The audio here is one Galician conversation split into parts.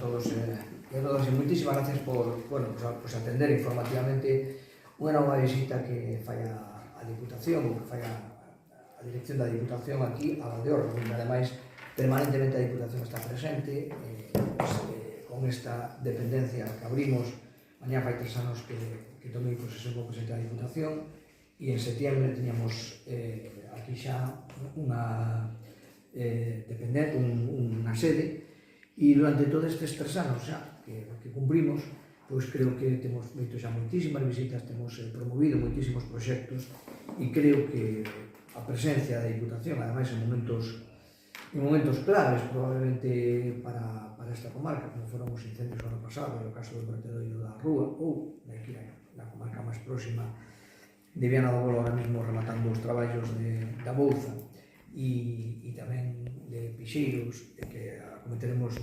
todos e a todas, e moitísimas gracias por atender informativamente unha nova visita que fai a Diputación, que fai a dirección da Diputación aquí a Valdeorras, onde ademais permanentemente a Diputación está presente con esta dependencia que abrimos. Mañá fai 3 anos que tomei posesión como presidente da Diputación e en setiembre teníamos aquí xa unha dependencia, unha sede, e durante todos estes 3 anos xa que cumprimos, pois creo que temos feito xa moitísimas visitas, temos promovido moitísimos proxectos e creo que a presencia da Diputación, ademais en momentos claves probablemente para esta comarca, como foron os incendios do ano pasado, no caso do vertedoiro da Rúa, ou aquí na comarca máis próxima de Viana do Bolo, ahora mesmo rematando os traballos da Bouza e tamén de Pixeiros, que acometeremos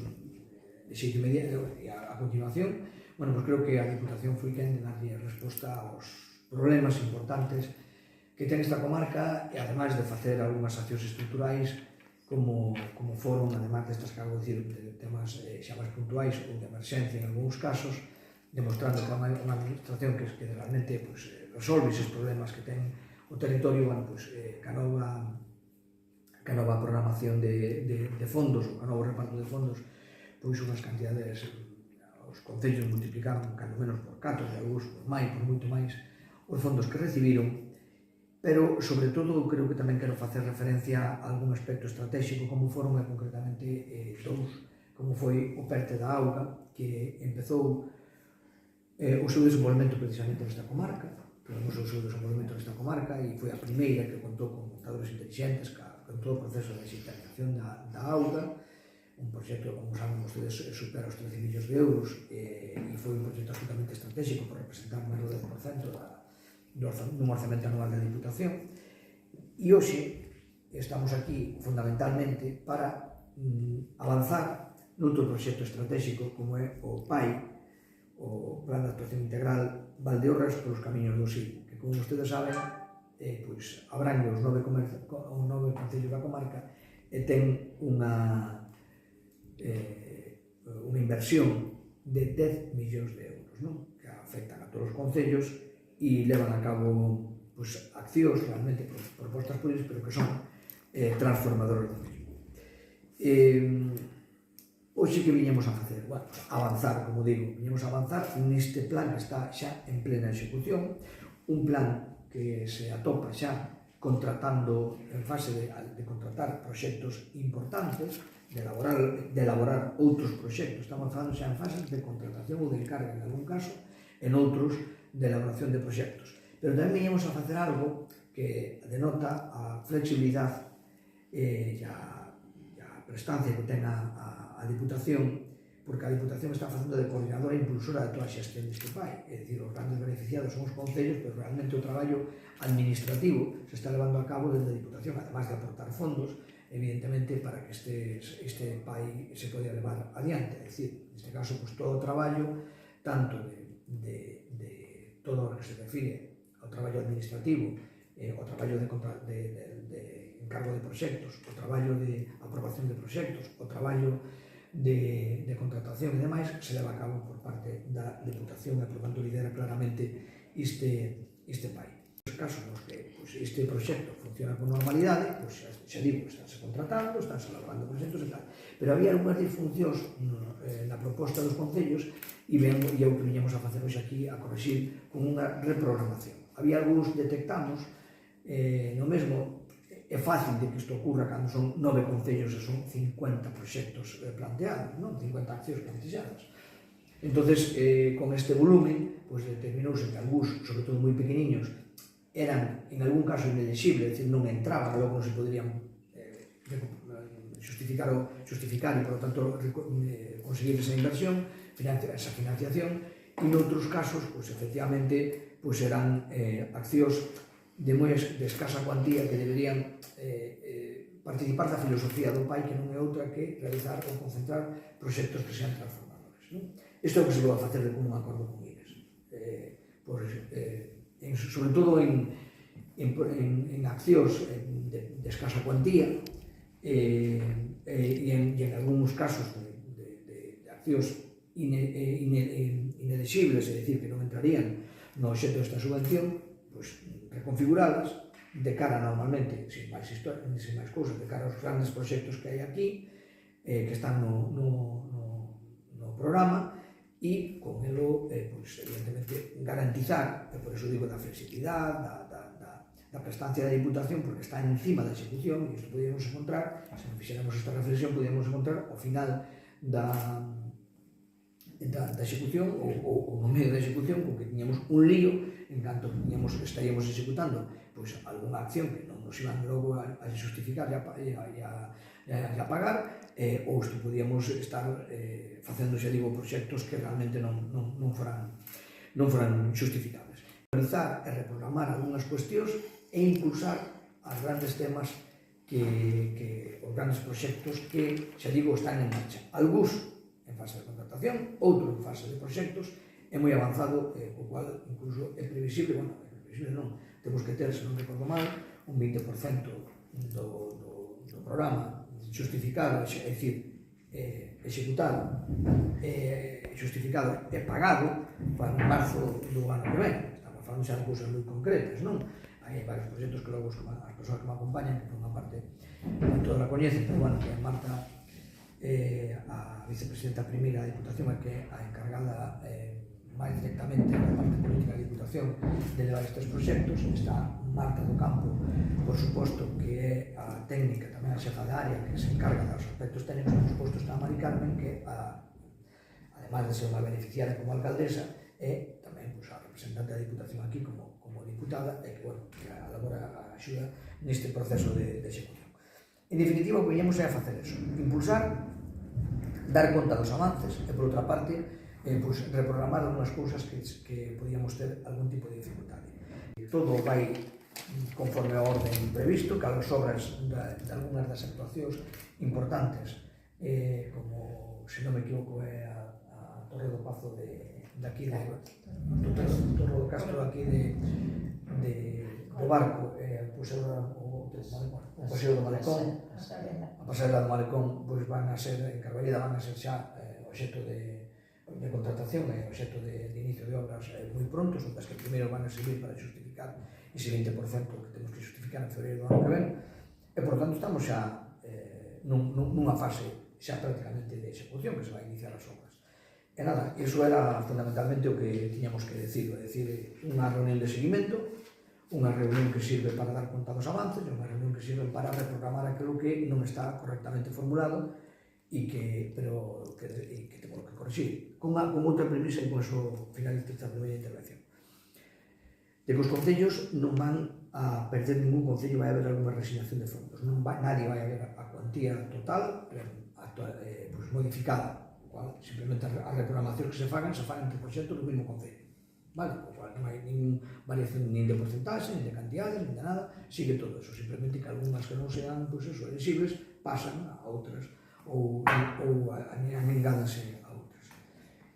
de xeito inmediato e a continuación. Bueno, pois creo que a Diputación foi quen de darlle resposta aos problemas importantes que ten esta comarca, e ademais de facer algunhas accións estruturais como foron, ademais destas que acabo de dicir, de temas xa máis puntuais ou de emerxencia en algúns casos, demostrando que é unha administración que realmente resolve esos problemas que ten o territorio, ca nova programación de fondos, ou ca novo reparto de fondos, pois unhas cantidades, os concellos multiplicaron cando menos por 4, e algúns por máis, por moito máis, os fondos que recibiron. Pero, sobre todo, creo que tamén quero facer referencia a algún aspecto estratégico, como foron, concretamente, dous, como foi o PERTE da Auga, que empezou o seu desenvolvemento precisamente nesta comarca, o seu desenvolvemento nesta comarca, e foi a primeira que contou con computadores inteligentes, con todo o proceso de digitalización da Auga, un proxecto, como saben vostedes, supera os 13 millóns de euros, e foi un proxecto absolutamente estratégico por representar máis do 10% dun orzamento anual da Diputación. E hoxe estamos aquí fundamentalmente para avanzar noutro proxecto estratégico como é o PAI, o Plan de Actuación Integral Valdeorras polos Camiños do Sil, que, como vostedes saben, abrangue os 9 concellos da comarca e ten unha inversión de 10 millóns de euros, que afectan a todos os concellos e levan a cabo accións realmente propostas por eles, pero que son transformadoras do mismo. Hoxe que viñemos a facer? Avanzar, como digo, viñemos a avanzar neste plan que está xa en plena execución, un plan que se atopa xa contratando, en fase de contratar proxectos importantes, de elaborar outros proxectos. Estamos falando xa en fases de contratación ou de encarga, en algún caso, en outros de elaboración de proxectos. Pero tamén viñemos a facer algo que denota a flexibilidade e a prestancia que ten a Diputación, porque a Diputación está facendo de coordinadora e impulsora de toda a xestión deste PAI. É dicir, os grandes beneficiados son os concellos, pero realmente o traballo administrativo se está levando a cabo desde a Diputación, además de aportar fondos, evidentemente, para que este PAI se poida levar adiante. É dicir, neste caso, todo o traballo, tanto de todo o que se refire ao traballo administrativo, o traballo de encargo de proxectos, o traballo de aprobación de proxectos, o traballo de contratación e demais, se leva a cabo por parte da Diputación e, por tanto, lidera claramente este PAI. Nos casos nos que este proxecto funciona con normalidade, xa digo, estánse contratando, estánse elaborando proxectos e tal, pero había algunhas disfuncións na proposta dos concellos e o que viñamos a facer hoxe aquí a correxir con unha reprogramación. Había algúns detectamos no mesmo. É fácil de que isto ocurra cando son 9 concellos e son 50 proxectos planteados, 50 accións planteadas. Entón, con este volumen, determinouse que algúns, sobre todo moi pequeniños, eran, en algún caso, inelexibles, é dicir, non entraban, logo non se poderían justificar e, por lo tanto, conseguir esa inversión, esa financiación, e noutros casos, efectivamente, eran accións de escasa cuantía que deberían participar da filosofía do PAI, que non é outra que realizar ou concentrar proxectos que sean transformadores. Isto é o que se vai facer de común acordo con eles. Sobre todo en accións de escasa cuantía e en algúns casos de accións inelexibles, é dicir, que non entrarían no obxecto desta subvención, pois reconfiguradas de cara normalmente, sin máis cousas, de cara aos grandes proxectos que hai aquí, que están no programa, e con elo, pois, evidentemente, garantizar, e por eso digo da flexibilidade, da prestancia da Diputación, porque está encima da execución, e isto podíamos encontrar, se non fixéramos esta reflexión, podíamos encontrar ao final da execución ou no medio da execución, con que tiñamos un lío en canto estaríamos executando pois algunha acción que non nos iban logo a justificar e a pagar, ou isto podíamos estar facendo, xa digo, proxectos que realmente non foran justificables. Realizar e reprogramar algunhas cuestións e impulsar os grandes temas os grandes proxectos que, xa digo, están en marcha. Algúns en fase de contratación, outro en fase de proxectos, é moi avanzado, o cual incluso é previsible, non, temos que ter, se non recordo mal, un 20% do programa justificado, é dicir, executado, justificado e pagado para o marzo do ano que ven. Estamos falando xa de cousas moi concretas, non? Hai varios proxectos que logo as persoas que me acompañan, que por unha parte todos la coñecen, pero bueno, que é Marta, a vicepresidenta primeira da Diputación, é que a encargada máis directamente da parte política da Diputación de levar estes proxectos. Está Marta do Campo, por suposto, que é a técnica, tamén a xefa de área, que se encarga dos aspectos técnicos. Por suposto está a Mari Carmen, que además de ser unha beneficiaria como alcaldesa, é tamén a representante da Diputación aquí como diputada, e que elabora a axuda neste proceso de execución. En definitiva, o que veñamos é a facer eso, impulsar, dar conta dos avances e, por outra parte, reprogramar algunhas cousas que podíamos ter algún tipo de dificultade. Todo vai conforme ao orden previsto, que as obras de algunhas das actuacións importantes, como, se non me equivoco, é a Torre do Pazo daqui de Torre do Castro daqui do Barco, o Paseo do Malecón, a pasarela do Malecón, van a ser, en Carballeira van a ser xa obxecto de contratación e obxecto de inicio de obras moi pronto, son das que primeiro van a servir para justificar ese 20% que temos que justificar en febreiro do ano que ven, e por tanto estamos xa nunha fase xa prácticamente de execución, que se vai iniciar as obras. E nada, iso era fundamentalmente o que tiñamos que decir, é dicir, unha reunión de seguimento, unha reunión que sirve para dar conta dos avances, unha reunión que sirve para reprogramar aquilo que non está correctamente formulado e que temos que corregir. Con outra premisa, e con eso finalizo esta primeira intervención, de que os concellos non van a perder ningún concello, vai haber alguna resignación de fondos, nadie vai a ver a cuantía total modificada, o cual simplemente as reprogramacións que se fagan entre proxectos do mesmo concello, vale? O cual non hai ningún variación nin de porcentaxe, nin de cantidades, nin de nada, sigue todo eso, simplemente que algunhas que non sean elegibles pasan a outras ou amengádanse a outras.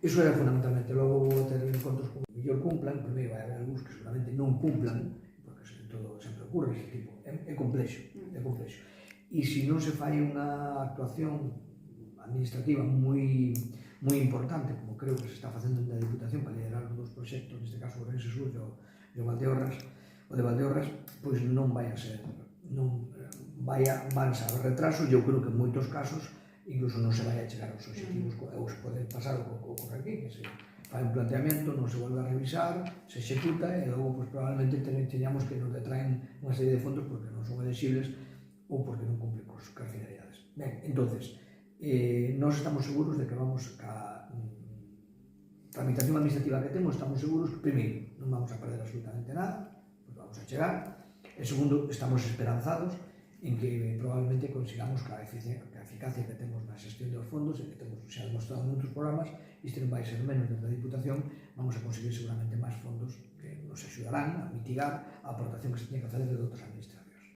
Iso era fundamentalmente. Logo vou ter encontros que mellor cumplan, primeiro vai haber algúns que seguramente non cumplan, porque todo sempre ocurre ese tipo, é complexo. E se non se fai unha actuación administrativa moi importante, como creo que se está facendo na Diputación para liderar os dos proxectos, neste caso o Rense Sur e o de Valdeorras, pois non vai a ser, van a haber retrasos, e eu creo que en moitos casos incluso non se vai a chegar aos objetivos, ou se pode pasar o que ocorre aquí, que se fai un planteamento, non se volve a revisar, se executa, e logo probablemente teñamos que nos detraen unha serie de fondos porque non son elegibles ou porque non cumplen con as finalidades. Ben, entonces, nós estamos seguros de que vamos a tramitación administrativa que temos, estamos seguros que, primeiro, non vamos a perder absolutamente nada, porque vamos a chegar, e segundo, estamos esperanzados en que probablemente consigamos que a eficacia que temos na xestión dos fondos e que temos xa demostrado en outros programas, isto non vai ser menos desde a Diputación, vamos a conseguir seguramente máis fondos que nos axudarán a mitigar a aportación que se tiña que facer desde outras administracións.